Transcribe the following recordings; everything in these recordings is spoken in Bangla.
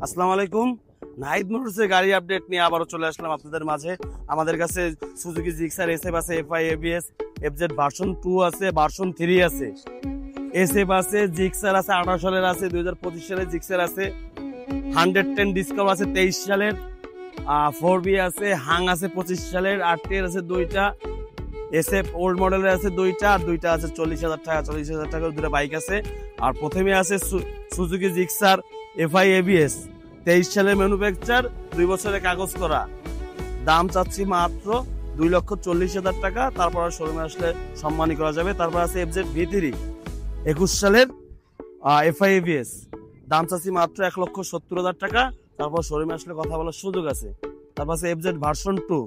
আসসালামু আলাইকুম। নাহিদ মোটরসের গাড়ি আপডেট নিয়ে আবারও চলে আসলাম আপনাদের মাঝে। আমাদের কাছে সুজুকি জিক্সার এসএফ আছে, এফআই এবিএস, এফজেড ভার্সন 2 আছে, ভার্সন 3 আছে, এসএফ আছে, জিক্সার আছে 18 সালের আছে, 2025 সালের জিক্সার আছে, 110 ডিসকাউন্ট আছে 23 সালের, 4B আছে, হাং আছে 25 সালের, আরটিআর আছে দুইটা, এসএফ ওল্ড মডেলের আছে দুইটা, আর দুইটা আছে 40,000 টাকা, 40,000 টাকার দুটো বাইক আছে। আর প্রথমে আছে সুজুকি জিক্সার এফআই এবিএস, 23 সালের ম্যানুফ্যাকচার, 2 বছরের কাগজ করা, দাম চাচ্ছি মাত্র 2,40,000 টাকা। তারপর শোরুমে আসলে সম্মানী করা যাবে। তারপর আছে এফজেড ভি3, 21 সালের এফআই এবিএস, দাম চাচ্ছি মাত্র 1,70,000 টাকা। তারপর শোরুমে আসলে কথা বলার সুযোগ আছে। তারপর আছে এফজেড ভার্সন 2,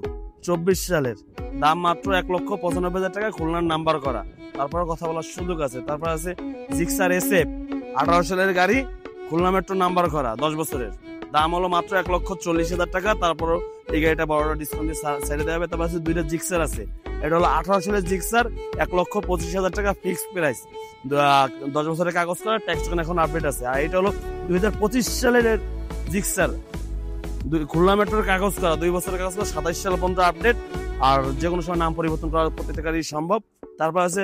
24 সালের, দাম মাত্র 1,95,000 টাকা, খুলনার নাম্বার করা, তারপর কথা বলার সুযোগ আছে। তারপর আছে জিক্সার এসএফ, 18 সালের গাড়ি, খুলনা মেট্রো নাম্বার করা, 10 বছরের, দাম হলো মাত্র 1,40,000 টাকা। তারপর এই গাড়িটা বড় ডিসকাউন্ট ছেড়ে দেওয়া হবে। তারপর আছে দুইটা জিক্সার আছে, এটা হলো 18 সালের জিক্সার, 1,25,000 টাকা ফিক্সড প্রাইস, 10 বছরের কাগজ করা, ট্যাক্স এখন আপডেট আছে। আর এটা হলো 2025 সালের জিক্সার, খুলনা মেট্রোর কাগজ করা, 2 বছরের কাগজ করা, 27 সাল পর্যন্ত আপডেট, আর যে কোনো সময় নাম পরিবর্তন করা প্রত্যেকটা গাড়ি সম্ভব। তারপর আছে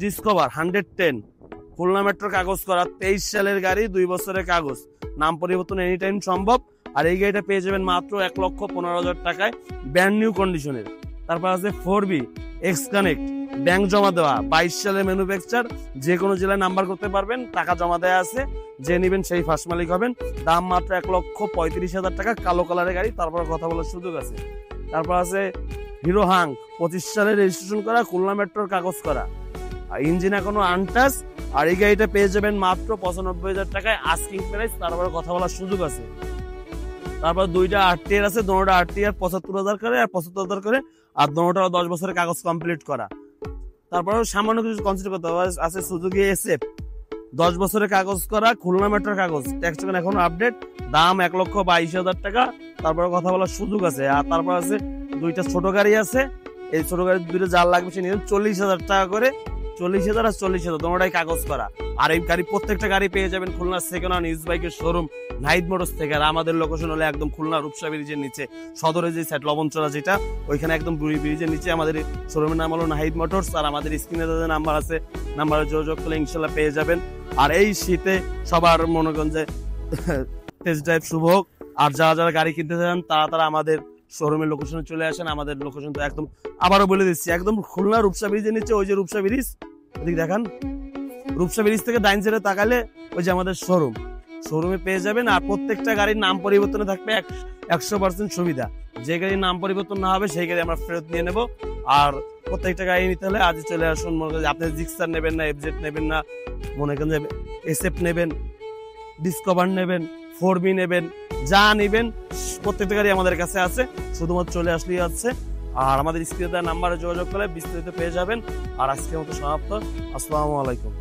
ডিসকভার 110, খুলনা মেট্রোর কাগজ করা, 23 সালের গাড়ি, 2 বছরের কাগজ, নাম পরিবর্তন এনি টাইম সম্ভব। আর এই গাড়িটা পেয়ে যাবেন মাত্র 1,15,000 টাকায়, ব্র্যান্ড নিউ কন্ডিশনের। তারপর আছে 4B এক্স কানেক্ট, ব্যাংক জমা দেওয়া, 22 সালের ম্যানুফ্যাকচার, যে কোনো জেলায় নাম্বার করতে পারবেন, টাকা জমা দেওয়া আছে, যে নেবেন সেই ফার্স্ট মালিক হবেন, দাম মাত্র 1,35,000 টাকা, কালো কালারের গাড়ি, তারপর কথা বলার সুযোগ আছে। তারপর আছে হিরো হাং, 25 সালের রেজিস্ট্রেশন করা, খুলনা মেট্রোর কাগজ করা, আর ইঞ্জিন এখনো আনটাচ। আর এই গাড়িটা পেয়ে যাবেন মাত্র 95,000 টাকায়, আস্কিং প্রাইস, তারপরে কথা বলার সুযোগ আছে। তারপর দুইটা আরটিআর আছে, দুটোটা আরটিআর 75,000 করে আর 75,000 করে, আর দুটোটা 10 বছরের কাগজ কমপ্লিট করা। তারপর সামান্য কিছু কনসিডার করতে হবে। আছে সুজুকি এসএফ, 10 বছরের কাগজ করা, খুলনা মেট্রোর কাগজ, ট্যাক্স এখন আপডেট, দাম 1,22,000 টাকা, তারপরে কথা বলার সুযোগ আছে। আর তারপর আছে দুইটা ছোট গাড়ি আছে, এই ছোট গাড়ি দুইটা যার লাগবে সে নিয়ে 40,000 টাকা করে, 40,000 আর 40,000 দুটোটাই কাগজ করা। আর এই গাড়ি প্রত্যেকটা গাড়ি পেয়ে যাবেন খুলনার সেকেন্ড হ্যান্ড ইউজ বাইকের শোরুম নাহিদ মোটরস থেকে। আর আমাদের লোকেশন হলো একদম খুলনা রূপসা ব্রিজের নিচে, সদরে যে সাইড লবণচড়া যেটা, ওইখানে একদম ব্রিজের নিচে আমাদের শোরুমের নাম হলো নাহিদ মোটরস। আর আমাদের স্ক্রিনে যে নাম্বার আছে, নাম্বারে যোগাযোগ করলে ইনশাল্লাহ পেয়ে যাবেন। আর এই শীতে সবার মনে করেন যে টেস্ট ড্রাইভ শুভ হোক। আর যারা যারা গাড়ি কিনতে চান তারা আমাদের শোরুমের লোকেশনে চলে আসেন। আমাদের লোকেশন তো একদম আবারও বলে দিচ্ছি, একদম খুলনা রূপসা ব্রিজের নিচে, ওই যে রূপসা ব্রিজ, ওদিকে দেখান, রূপসা ব্রিজ থেকে ডাইন সাইডে তাকালে ওই যে আমাদের শোরুম, শোরুমে পেয়ে যাবেন। আর প্রত্যেকটা গাড়ির নাম পরিবর্তনে থাকবে 100% সুবিধা, যে গাড়ির নাম পরিবর্তন না হবে সেই গাড়ি আমরা ফেরত নিয়ে নেব। আর প্রত্যেকটা গাড়ি নিতে হলে আজই চলে আসুন। মনে করেন আপনি জিক্সার নেবেন না, এফজেড নেবেন না, মনে করেন যে এসএফ নেবেন, ডিসকভার নেবেন, 4B নেবেন, যা নেবেন প্রত্যেকটা গাড়ি আমাদের কাছে আছে, শুধুমাত্র চলে আসলেই আছে। আর আমাদের স্ক্রিনে দেওয়া নাম্বারে যোগাযোগ করলে বিস্তারিত পেয়ে যাবেন। আর আজকের মতো সমাপ্ত। আসসালামু আলাইকুম।